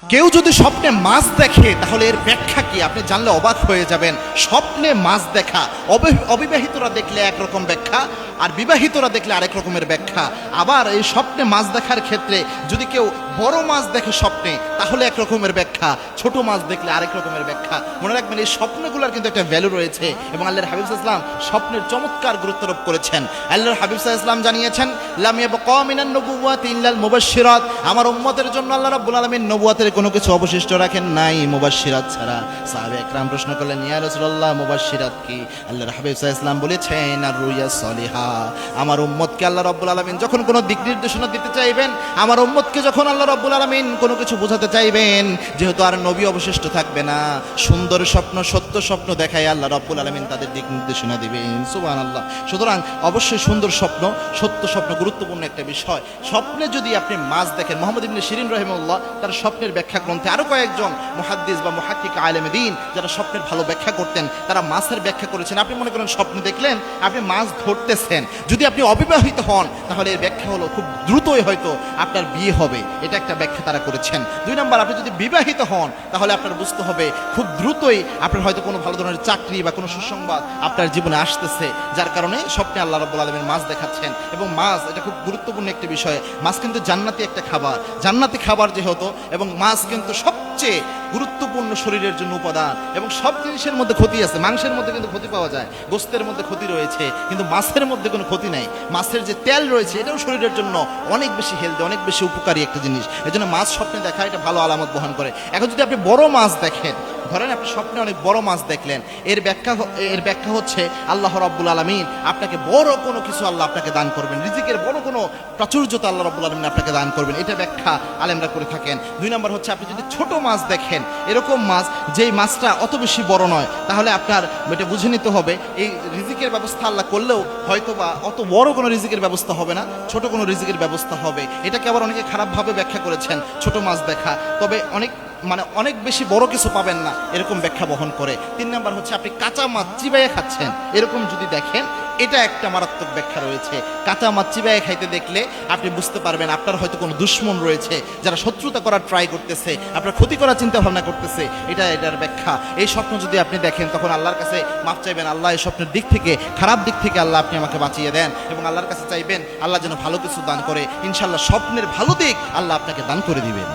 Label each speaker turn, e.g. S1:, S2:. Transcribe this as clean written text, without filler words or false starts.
S1: কেউ যদি স্বপ্নে মাছ দেখে তাহলে এর ব্যাখ্যা কি আপনি জানলে অবাক হয়ে যাবেন। স্বপ্নে মাছ দেখা অবিবাহিতরা দেখলে একরকম ব্যাখ্যা, আর বিবাহিতরা দেখলে আরেক রকমের ব্যাখ্যা। আবার এই স্বপ্নে মাছ দেখার ক্ষেত্রে যদি কেউ বড় মাছ দেখে স্বপ্নে তাহলে এক রকমের ব্যাখ্যা, ছোট মাছ দেখলে আরেক রকমের ব্যাখ্যা। মনে রাখবেন এই স্বপ্নগুলোর কিন্তু একটা ভ্যালু রয়েছে এবং আল্লাহর হাবিব সাল্লাল্লাহু আলাইহি ওয়াসাল্লাম স্বপ্নের চমৎকার গুরুত্বারোপ করেছেন। আল্লাহর হাবিব সাল্লাল্লাহু আলাইহি ওয়াসাল্লাম জানিয়েছেন, লাম ইয়াবকা মিনান নবুওয়াতি ইল্লাল মুবাশশিরাত, আমার উম্মতের জন্য আল্লাহ রাব্বুল আলামিন নবুয়তের কোনো কিছু অবশিষ্ট রাখেন নাই মুবাশশিরাত ছাড়া। সাহাবায়ে একরাম প্রশ্ন করলেন, ইয়া রাসূলুল্লাহ মুবাশশিরাত কি? আল্লাহর হাবিব সাল্লাল্লাহু আলাইহি ওয়াসাল্লাম বলেছেন, আর রুইয়া সলিহা, আমার উম্মতকে আল্লাহ রাব্বুল আলামিন যখন কোনো দিক নির্দেশনা দিতে চাইবেন, আমার উম্মতকে যখন আল্লাহ রাব্বুল আলামিন কোনো কিছু বোঝাতে চাইবেন, যেহেতু আর নবী অবশিষ্ট থাকবে না, সুন্দর স্বপ্ন সত্য স্বপ্ন দেখায় আল্লাহ রাব্বুল আলামিন তাদের দিক নির্দেশনা দিবেন। সুবহানাল্লাহ। সুতরাং অবশ্যই সুন্দর স্বপ্ন সত্য স্বপ্ন গুরুত্বপূর্ণ একটা বিষয়। স্বপ্নে যদি আপনি মাছ দেখেন, মুহাম্মদ ইবনে শিরিন রাহিমাহুল্লাহ তার স্বপ্নের ব্যাখ্যা গ্রন্থে আরো কয়েকজন মুহাদ্দিস বা মুহাক্কিক আলেমে দ্বীন যারা স্বপ্নের ভালো ব্যাখ্যা করতেন তারা মাছের ব্যাখ্যা করেছেন। আপনি মনে করেন স্বপ্ন দেখলেন আপনি মাছ ধরতেছেন, যদি আপনি অবিবাহিত হন তাহলে এর ব্যাখ্যা হলো খুব দ্রুতই হয়তো আপনার বিয়ে হবে, এটা একটা ব্যাখ্যা তারা করেছেন। দুই নম্বর, আপনি যদি বিবাহিত হন তাহলে আপনার বুঝতে হবে খুব দ্রুতই আপনার হয়তো কোনো ভালো ধরনের চাকরি বা কোনো সুসংবাদ আপনার জীবনে আসতেছে, যার কারণে স্বপ্নে আল্লাহ রাব্বুল আলামিন মাছ দেখাচ্ছেন। এবং মাছ এটা খুব গুরুত্বপূর্ণ একটি বিষয়। মাছ কিন্তু জান্নাতি একটা খাবার, জান্নাতি খাবার যেহেতু, এবং মাছ কিন্তু সবচেয়ে গুরুত্বপূর্ণ শরীরের জন্য উপাদান। এবং সব জিনিসের মধ্যে ক্ষতি আছে, মাংসের মধ্যে কিন্তু ক্ষতি পাওয়া যায়, গোস্তের মধ্যে ক্ষতি রয়েছে, কিন্তু মাছের মধ্যে কোনো ক্ষতি নাই। মাছের যে তেল রয়েছে এটাও শরীরের জন্য অনেক বেশি হেলদি, অনেক বেশি উপকারী একটা জিনিস। এই জন্য মাছ স্বপ্নে দেখা এটা ভালো আলামত বহন করে। এখন যদি আপনি বড় মাছ দেখেন, ধরেন আপনি স্বপ্নে অনেক বড় মাছ দেখলেন, এর ব্যাখ্যা হচ্ছে আল্লাহ রাব্বুল আলামিন আপনাকে বড় কোনো কিছু আল্লাহ আপনাকে দান করবেন, রিজিকের বড় কোনো প্রাচুর্যতা আল্লাহ রাব্বুল আলামিন আপনাকে দান করবেন, এটা ব্যাখ্যা আলেমরা করে থাকেন। দুই নম্বর হচ্ছে আপনি যদি ছোট মাছ দেখেন, এরকম মাছ যেই মাছটা অত বেশি বড় নয়, তাহলে আপনার এটা বুঝে নিতে হবে এই রিজিকের ব্যবস্থা আল্লাহ করলেও হয়তো বা অত বড় কোনো রিজিকের ব্যবস্থা হবে না, ছোট কোনো রিজিকের ব্যবস্থা হবে। এটাকে আবার অনেকে খারাপভাবে ব্যাখ্যা করেছেন, ছোট মাছ দেখা তবে অনেক বেশি বড় কিছু পাবেন না, এরকম ব্যাখ্যা বহন করে। তিন নাম্বার হচ্ছে আপনি কাঁচা মাছ চিবাইয়ে খাচ্ছেন, এরকম যদি দেখেন, এটা একটা মারাত্মক ব্যাখ্যা রয়েছে। কাঁচা মাছ চিবাইয়ে খাইতে দেখলে আপনি বুঝতে পারবেন আপনার হয়তো কোনো দুশ্মন রয়েছে যারা শত্রুতা করার ট্রাই করতেছে, আপনার ক্ষতি করার চিন্তা ভাবনা করতেছে, এটার ব্যাখ্যা। এই স্বপ্ন যদি আপনি দেখেন তখন আল্লাহর কাছে মাপ চাইবেন, আল্লাহ এই স্বপ্নের দিক থেকে, খারাপ দিক থেকে আল্লাহ আপনি আমাকে বাঁচিয়ে দেন, এবং আল্লাহর কাছে চাইবেন আল্লাহ যেন ভালো কিছু দান করে। ইনশাআল্লাহ স্বপ্নের ভালো দিক আল্লাহ আপনাকে দান করে দিবেন।